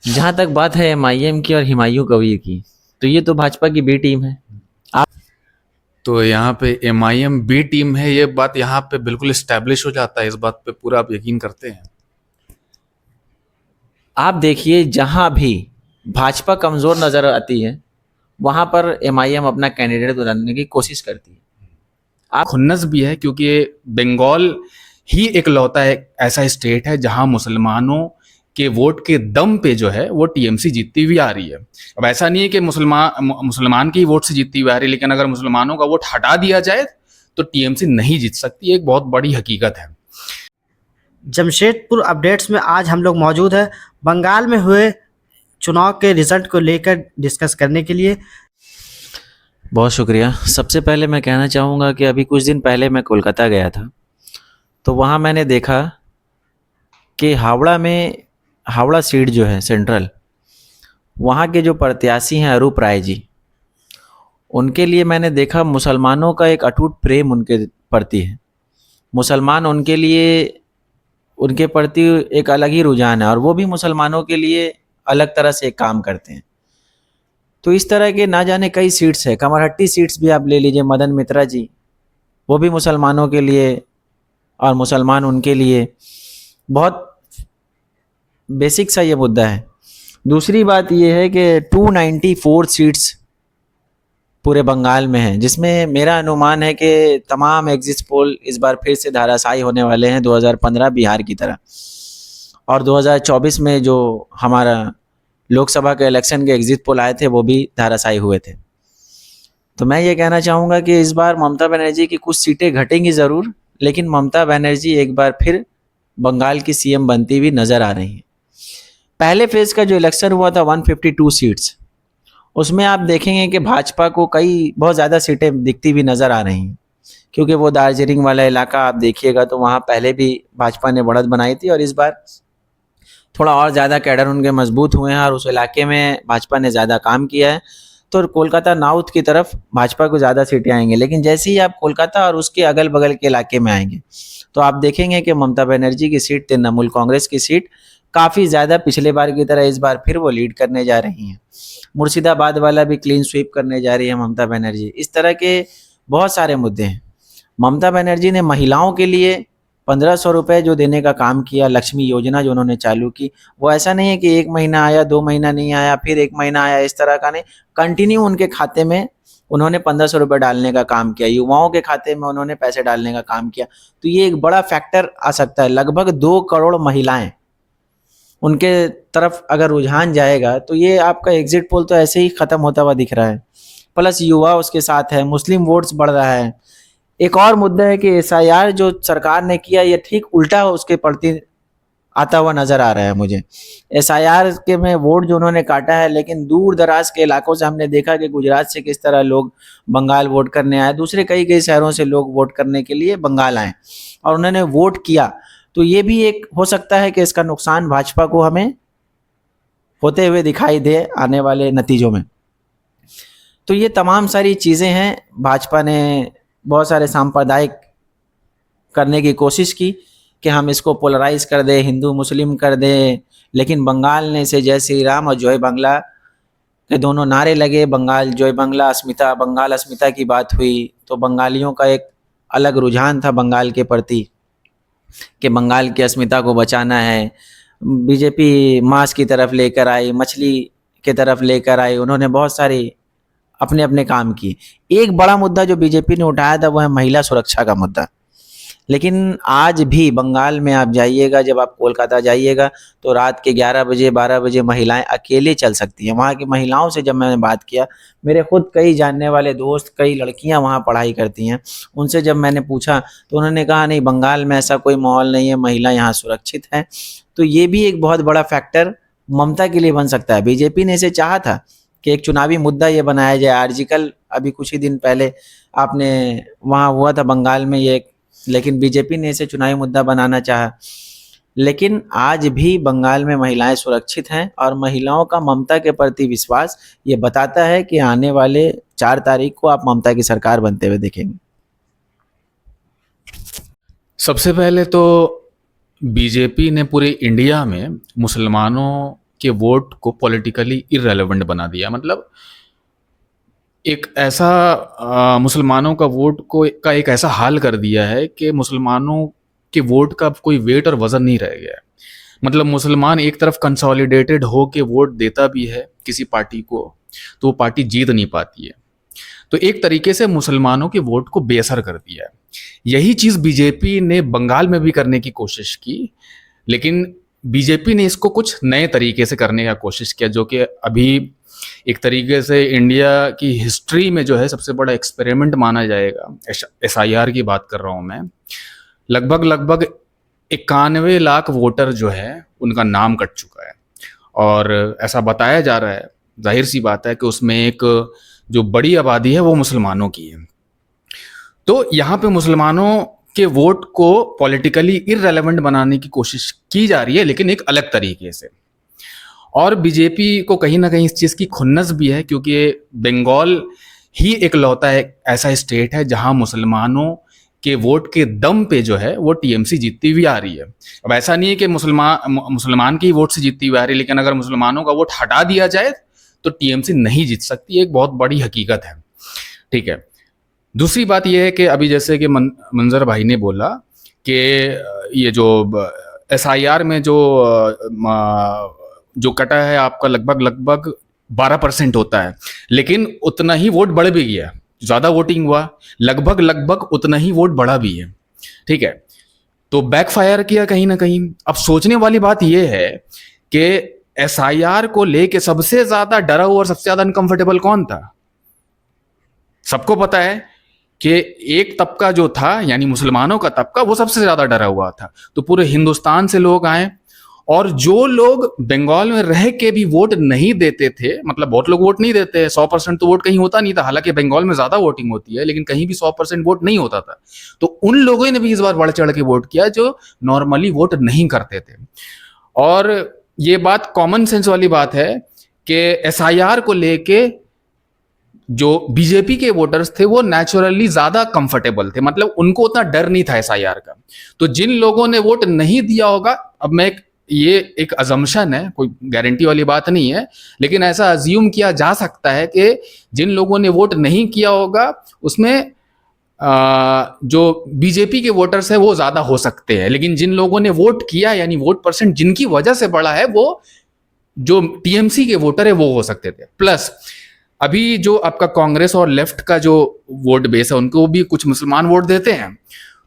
जहाँ तक बात है एमआईएम की और हुमायूं कबीर की, तो ये तो भाजपा की बी टीम है। आप तो यहाँ पे एमआईएम बी टीम है, ये बात यहाँ पे बिल्कुल इस्टेब्लिश हो जाता है, इस बात पे पूरा आप यकीन करते हैं? आप देखिए, जहाँ भी भाजपा कमज़ोर नज़र आती है, वहाँ पर एमआईएम अपना कैंडिडेट उतारने की कोशिश करती है। आप खुन्नस भी है क्योंकि बंगाल ही इकलौता एक ऐसा स्टेट है जहां मुसलमानों के वोट के दम पे जो है वो टीएमसी जीतती हुई आ रही है। अब ऐसा नहीं है कि मुसलमान के ही वोट से जीतती हुई आ रही है, लेकिन अगर मुसलमानों का वोट हटा दिया जाए तो टीएमसी नहीं जीत सकती, एक बहुत बड़ी हकीकत है। जमशेदपुर अपडेट्स में आज हम लोग मौजूद हैं बंगाल में हुए चुनाव के रिजल्ट को लेकर डिस्कस करने के लिए। बहुत शुक्रिया। सबसे पहले मैं कहना चाहूँगा कि अभी कुछ दिन पहले मैं कोलकाता गया था, तो वहाँ मैंने देखा कि हावड़ा सीट जो है सेंट्रल, वहाँ के जो प्रत्याशी हैं अरूप राय जी, उनके लिए मैंने देखा मुसलमानों का एक अटूट प्रेम उनके प्रति है। मुसलमान उनके लिए, उनके प्रति एक अलग ही रुझान है और वो भी मुसलमानों के लिए अलग तरह से काम करते हैं। तो इस तरह के ना जाने कई सीट्स है, कमरहट्टी सीट्स भी आप ले लीजिए, मदन मित्रा जी, वो भी मुसलमानों के लिए और मुसलमान उनके लिए, बहुत बेसिक सा ये मुद्दा है। दूसरी बात ये है कि 294 सीट्स पूरे बंगाल में हैं, जिसमें मेरा अनुमान है कि तमाम एग्जिट पोल इस बार फिर से धाराशायी होने वाले हैं 2015 बिहार की तरह। और 2024 में जो हमारा लोकसभा के इलेक्शन के एग्जिट पोल आए थे वो भी धाराशायी हुए थे। तो मैं ये कहना चाहूँगा कि इस बार ममता बनर्जी की कुछ सीटें घटेंगी ज़रूर, लेकिन ममता बनर्जी एक बार फिर बंगाल की सीएम बनती हुई नज़र आ रही हैं। पहले फेज़ का जो इलेक्शन हुआ था 152 सीट्स, उसमें आप देखेंगे कि भाजपा को कई बहुत ज़्यादा सीटें दिखती हुई नज़र आ रही हैं, क्योंकि वो दार्जिलिंग वाला इलाका आप देखिएगा तो वहाँ पहले भी भाजपा ने बढ़त बनाई थी और इस बार थोड़ा और ज़्यादा कैडर उनके मजबूत हुए हैं और उस इलाके में भाजपा ने ज़्यादा काम किया है। तो कोलकाता नॉर्थ की तरफ भाजपा को ज़्यादा सीटें आएंगी, लेकिन जैसे ही आप कोलकाता और उसके अगल बगल के इलाके में आएंगे तो आप देखेंगे कि ममता बनर्जी की सीट, तृणमूल कांग्रेस की सीट काफ़ी ज़्यादा पिछले बार की तरह इस बार फिर वो लीड करने जा रही हैं। मुर्शिदाबाद वाला भी क्लीन स्वीप करने जा रही है ममता बनर्जी। इस तरह के बहुत सारे मुद्दे हैं। ममता बनर्जी ने महिलाओं के लिए 1500 रुपये जो देने का काम किया, लक्ष्मी योजना जो उन्होंने चालू की, वो ऐसा नहीं है कि 1 महीना आया, 2 महीना नहीं आया, फिर 1 महीना आया, इस तरह का नहीं। कंटिन्यू उनके खाते में उन्होंने 1500 रुपये डालने का काम किया, युवाओं के खाते में उन्होंने पैसे डालने का काम किया। तो ये एक बड़ा फैक्टर आ सकता है। लगभग 2 करोड़ महिलाएं उनके तरफ अगर रुझान जाएगा तो ये आपका एग्जिट पोल तो ऐसे ही ख़त्म होता हुआ दिख रहा है। प्लस युवा उसके साथ है, मुस्लिम वोट्स बढ़ रहा है। एक और मुद्दा है कि एसआईआर जो सरकार ने किया ये ठीक उल्टा उसके प्रति आता हुआ नज़र आ रहा है मुझे। एसआईआर के में वोट जो उन्होंने काटा है, लेकिन दूर दराज के इलाकों से हमने देखा कि गुजरात से किस तरह लोग बंगाल वोट करने आए, दूसरे कई कई शहरों से लोग वोट करने के लिए बंगाल आए और उन्होंने वोट किया। तो ये भी एक हो सकता है कि इसका नुकसान भाजपा को हमें होते हुए दिखाई दे आने वाले नतीजों में। तो ये तमाम सारी चीज़ें हैं। भाजपा ने बहुत सारे सांप्रदायिक करने की कोशिश की कि हम इसको पोलराइज कर दें, हिंदू मुस्लिम कर दें, लेकिन बंगाल ने इसे जय श्री राम और जय बांग्ला के दोनों नारे लगे। बंगाल जय बांग्ला अस्मिता, बंगाल अस्मिता की बात हुई तो बंगालियों का एक अलग रुझान था बंगाल के प्रति कि बंगाल की अस्मिता को बचाना है। बीजेपी मांस की तरफ लेकर आई, मछली की तरफ लेकर आई, उन्होंने बहुत सारी अपने अपने काम किए। एक बड़ा मुद्दा जो बीजेपी ने उठाया था वो है महिला सुरक्षा का मुद्दा। लेकिन आज भी बंगाल में आप जाइएगा, जब आप कोलकाता जाइएगा तो रात के 11 बजे 12 बजे महिलाएं अकेले चल सकती हैं। वहाँ की महिलाओं से जब मैंने बात किया, मेरे खुद कई जानने वाले दोस्त, कई लड़कियाँ वहाँ पढ़ाई करती हैं, उनसे जब मैंने पूछा तो उन्होंने कहा नहीं, बंगाल में ऐसा कोई माहौल नहीं है, महिला यहाँ सुरक्षित है। तो ये भी एक बहुत बड़ा फैक्टर ममता के लिए बन सकता है। बीजेपी ने इसे चाहा था कि एक चुनावी मुद्दा ये बनाया जाए। आर्जिकल अभी कुछ ही दिन पहले आपने वहाँ हुआ था बंगाल में ये, लेकिन बीजेपी ने इसे चुनावी मुद्दा बनाना चाहा। लेकिन आज भी बंगाल में महिलाएं सुरक्षित हैं और महिलाओं का ममता के प्रति विश्वास ये बताता है कि आने वाले 4 तारीख को आप ममता की सरकार बनते हुए देखेंगे। सबसे पहले तो बीजेपी ने पूरे इंडिया में मुसलमानों के वोट को पॉलिटिकली इररेलेवेंट बना दिया। मतलब एक ऐसा मुसलमानों का वोट को का एक ऐसा हाल कर दिया है कि मुसलमानों के वोट का कोई वेट और वजन नहीं रह गया है। मतलब मुसलमान एक तरफ कंसोलिडेटेड हो के वोट देता भी है किसी पार्टी को, तो वो पार्टी जीत नहीं पाती है। तो एक तरीके से मुसलमानों के वोट को बेअसर कर दिया है। यही चीज़ बीजेपी ने बंगाल में भी करने की कोशिश की, लेकिन बीजेपी ने इसको कुछ नए तरीके से करने का कोशिश किया, जो कि अभी एक तरीके से इंडिया की हिस्ट्री में जो है सबसे बड़ा एक्सपेरिमेंट माना जाएगा। SIR की बात कर रहा हूँ मैं। लगभग 91 लाख वोटर जो है उनका नाम कट चुका है, और ऐसा बताया जा रहा है, जाहिर सी बात है कि उसमें एक जो बड़ी आबादी है वो मुसलमानों की है। तो यहाँ पे मुसलमानों के वोट को पॉलिटिकली इररेलेवेंट बनाने की कोशिश की जा रही है, लेकिन एक अलग तरीके से। और बीजेपी को कहीं ना कहीं इस चीज़ की खुन्नस भी है, क्योंकि बंगाल ही एक लौता है ऐसा स्टेट है जहां मुसलमानों के वोट के दम पे जो है वो TMC जीतती हुई आ रही है। अब ऐसा नहीं है कि मुसलमान के ही वोट से जीतती हुई आ रही है, लेकिन अगर मुसलमानों का वोट हटा दिया जाए तो TMC नहीं जीत सकती। एक बहुत बड़ी हकीकत है, ठीक है। दूसरी बात यह है कि अभी जैसे कि मंजर भाई ने बोला कि ये जो SIR में जो कटा है आपका लगभग 12% होता है, लेकिन उतना ही वोट बढ़ भी गया, ज़्यादा वोटिंग हुआ, लगभग उतना ही वोट बढ़ा भी है, ठीक है। तो बैकफायर किया कहीं ना कहीं। अब सोचने वाली बात यह है कि SIR को लेके सबसे ज़्यादा डरा हुआ और सबसे ज़्यादा अनकंफर्टेबल कौन था? सबको पता है कि एक तबका जो था, यानी मुसलमानों का तबका, वो सबसे ज़्यादा डरा हुआ था। तो पूरे हिंदुस्तान से लोग आए, और जो लोग बंगाल में रह के भी वोट नहीं देते थे, मतलब बहुत लोग वोट नहीं देते, 100% तो वोट कहीं होता नहीं था, हालांकि बंगाल में ज्यादा वोटिंग होती है, लेकिन कहीं भी 100% वोट नहीं होता था। तो उन लोगों ने भी इस बार बढ़ चढ़ के वोट किया जो नॉर्मली वोट नहीं करते थे। और ये बात कॉमन सेंस वाली बात है कि SIR को लेके जो बीजेपी के वोटर्स थे वो नेचुरली ज्यादा कंफर्टेबल थे, मतलब उनको उतना डर नहीं था SIR का। तो जिन लोगों ने वोट नहीं दिया होगा, अब मैं ये एक अजम्पशन है, कोई गारंटी वाली बात नहीं है, लेकिन ऐसा अज्यूम किया जा सकता है कि जिन लोगों ने वोट नहीं किया होगा उसमें जो बीजेपी के वोटर्स है वो ज्यादा हो सकते हैं, लेकिन जिन लोगों ने वोट किया, यानी वोट परसेंट जिनकी वजह से बढ़ा है, वो जो TMC के वोटर है वो हो सकते थे। प्लस अभी जो आपका कांग्रेस और लेफ्ट का जो वोट बेस है उनको भी कुछ मुसलमान वोट देते हैं।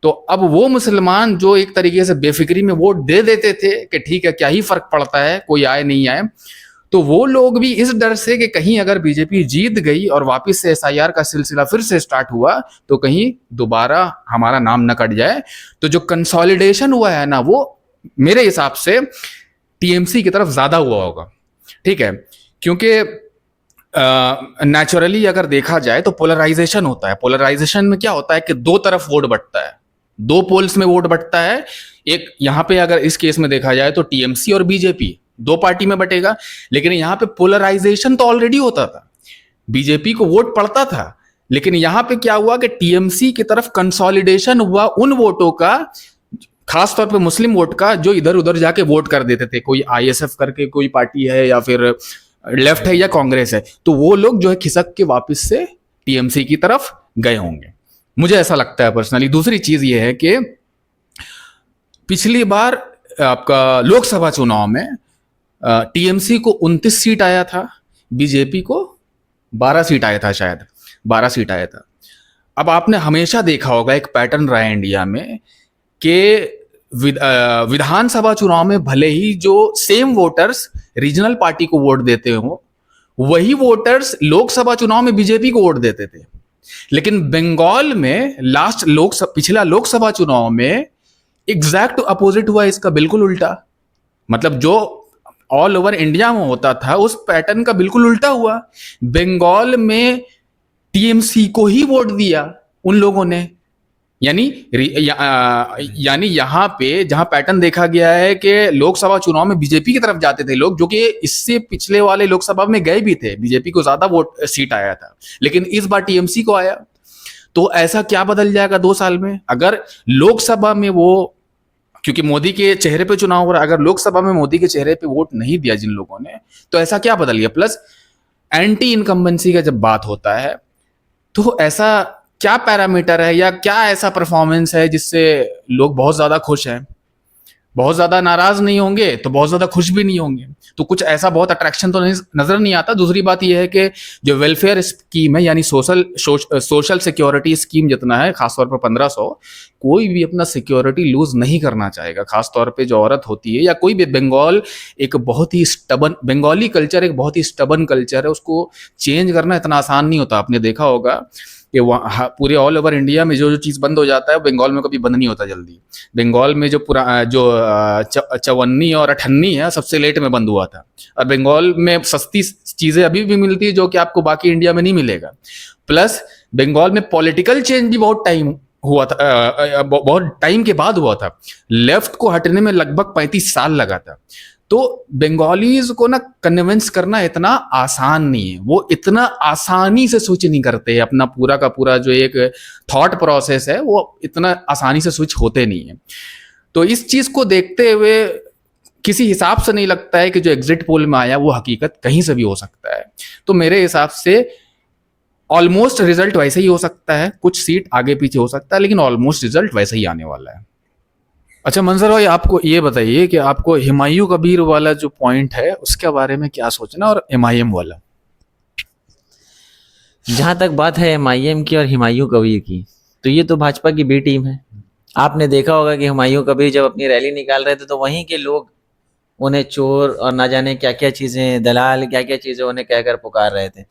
तो अब वो मुसलमान जो एक तरीके से बेफिक्री में वोट दे देते थे कि ठीक है क्या ही फर्क पड़ता है, कोई आए नहीं आए, तो वो लोग भी इस डर से कि कहीं अगर बीजेपी जीत गई और वापस से SIR का सिलसिला फिर से स्टार्ट हुआ तो कहीं दोबारा हमारा नाम न कट जाए। तो जो कंसोलिडेशन हुआ है ना, वो मेरे हिसाब से TMC की तरफ ज्यादा हुआ होगा, ठीक है। क्योंकि नेचुरली अगर देखा जाए तो पोलराइजेशन होता है। पोलराइजेशन में क्या होता है कि दो तरफ वोट बंटता है, दो पोल्स में वोट बंटता है। एक यहाँ पे अगर इस केस में देखा जाए तो TMC और बीजेपी दो पार्टी में बटेगा, लेकिन यहाँ पे पोलराइजेशन तो ऑलरेडी होता था, बीजेपी को वोट पड़ता था, लेकिन यहाँ पे क्या हुआ कि TMC की तरफ कंसोलिडेशन हुआ उन वोटों का, खासतौर पे मुस्लिम वोट का, जो इधर उधर जाके वोट कर देते थे। कोई ISF करके कोई पार्टी है या फिर लेफ्ट है या कांग्रेस है, तो वो लोग जो है खिसक के वापस से TMC की तरफ गए होंगे, मुझे ऐसा लगता है पर्सनली। दूसरी चीज ये है कि पिछली बार आपका लोकसभा चुनाव में TMC को 29 सीट आया था, बीजेपी को 12 सीट आया था, शायद 12 सीट आया था। अब आपने हमेशा देखा होगा, एक पैटर्न रहा है इंडिया में कि विधानसभा चुनाव में भले ही जो सेम वोटर्स रीजनल पार्टी को वोट देते हो, वही वोटर्स लोकसभा चुनाव में बीजेपी को वोट देते थे। लेकिन बंगाल में पिछला लोकसभा चुनाव में एग्जैक्ट अपोजिट हुआ, इसका बिल्कुल उल्टा। मतलब जो ऑल ओवर इंडिया में होता था उस पैटर्न का बिल्कुल उल्टा हुआ। बंगाल में TMC को ही वोट दिया उन लोगों ने, यानी यहाँ पे जहां पैटर्न देखा गया है कि लोकसभा चुनाव में बीजेपी की तरफ जाते थे लोग, जो कि इससे पिछले वाले लोकसभा में गए भी थे, बीजेपी को ज्यादा वोट सीट आया था, लेकिन इस बार TMC को आया। तो ऐसा क्या बदल जाएगा 2 साल में? अगर लोकसभा में वो क्योंकि मोदी के चेहरे पे चुनाव हो रहा है। अगर लोकसभा में मोदी के चेहरे पे वोट नहीं दिया जिन लोगों ने, तो ऐसा क्या बदल गया? प्लस एंटी इनकम्बेंसी का जब बात होता है तो ऐसा क्या पैरामीटर है या क्या ऐसा परफॉर्मेंस है जिससे लोग बहुत ज्यादा खुश हैं? बहुत ज्यादा नाराज नहीं होंगे तो बहुत ज्यादा खुश भी नहीं होंगे, तो कुछ ऐसा बहुत अट्रैक्शन तो नजर नहीं आता। दूसरी बात यह है कि जो वेलफेयर स्कीम है, यानी सोशल सिक्योरिटी स्कीम जितना है, खासतौर पर 1500, कोई भी अपना सिक्योरिटी लूज नहीं करना चाहेगा। खासतौर पे जो औरत होती है या कोई भी, बंगाली कल्चर एक बहुत ही स्टबन कल्चर है, उसको चेंज करना इतना आसान नहीं होता। आपने देखा होगा कि पूरे ऑल ओवर इंडिया में जो चीज़ बंद हो जाता है, बंगाल में कभी बंद नहीं होता जल्दी। बंगाल में जो चवन्नी और अठन्नी है, सबसे लेट में बंद हुआ था। और बंगाल में सस्ती चीज़ें अभी भी मिलती है जो कि आपको बाकी इंडिया में नहीं मिलेगा। प्लस बंगाल में पॉलिटिकल चेंज भी बहुत टाइम हुआ था, बहुत टाइम के बाद हुआ था। लेफ्ट को हटने में लगभग 35 साल लगा था। तो बंगालीज को ना कन्विंस करना इतना आसान नहीं है, वो इतना आसानी से स्विच नहीं करते। अपना पूरा का पूरा जो एक थॉट प्रोसेस है वो इतना आसानी से स्विच होते नहीं है। तो इस चीज को देखते हुए किसी हिसाब से नहीं लगता है कि जो एग्जिट पोल में आया वो हकीकत कहीं से भी हो सकता है। तो मेरे हिसाब से ऑलमोस्ट रिजल्ट वैसे ही हो सकता है, कुछ सीट आगे पीछे हो सकता है, लेकिन ऑलमोस्ट रिजल्ट वैसे ही आने वाला है। अच्छा मंजर भाई, आपको ये बताइए कि आपको हुमायूं कबीर वाला जो पॉइंट है उसके बारे में क्या सोचना, और एमआईएम वाला? जहाँ तक बात है एमआईएम की और हुमायूं कबीर की, तो ये तो भाजपा की बी टीम है। आपने देखा होगा कि हुमायूं कबीर जब अपनी रैली निकाल रहे थे तो वहीं के लोग उन्हें चोर और ना जाने क्या क्या चीज़ें, दलाल, क्या क्या चीज़ें उन्हें कहकर पुकार रहे थे।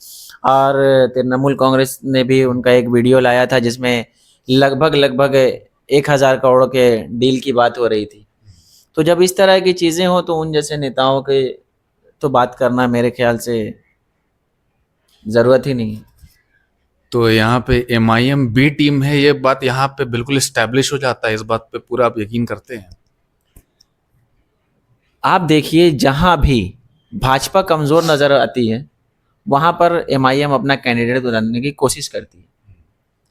और तृणमूल कांग्रेस ने भी उनका एक वीडियो लाया था जिसमें लगभग 1000 करोड़ के डील की बात हो रही थी। तो जब इस तरह की चीज़ें हो तो उन जैसे नेताओं के तो बात करना मेरे ख्याल से ज़रूरत ही नहीं है। तो यहाँ पे एमआईएम बी टीम है, ये बात यहाँ पे बिल्कुल एस्टैब्लिश हो जाता है, इस बात पे पूरा आप यकीन करते हैं? आप देखिए, जहाँ भी भाजपा कमज़ोर नज़र आती है वहाँ पर एमआईएम अपना कैंडिडेट उतारने की कोशिश करती है।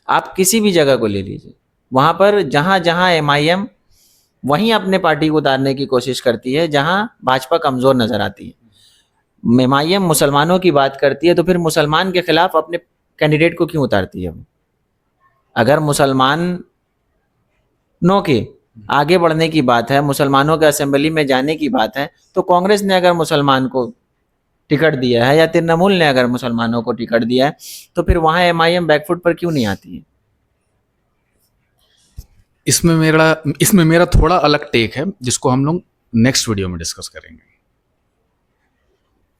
आप किसी भी जगह को ले लीजिए, वहाँ पर जहाँ जहाँ एमआईएम वहीं अपने पार्टी को उतारने की कोशिश करती है जहाँ भाजपा कमज़ोर नज़र आती है। एमआईएम मुसलमानों की बात करती है तो फिर मुसलमान के खिलाफ अपने कैंडिडेट को क्यों उतारती है वो? अगर मुसलमानों के आगे बढ़ने की बात है, मुसलमानों के असेंबली में जाने की बात है, तो कांग्रेस ने अगर मुसलमान को टिकट दिया है या तृणमूल ने अगर मुसलमानों को टिकट दिया है, तो फिर वहाँ एमआईएम बैकफुट पर क्यों नहीं आती है? इसमें मेरा थोड़ा अलग टेक है जिसको हम लोग नेक्स्ट वीडियो में डिस्कस करेंगे।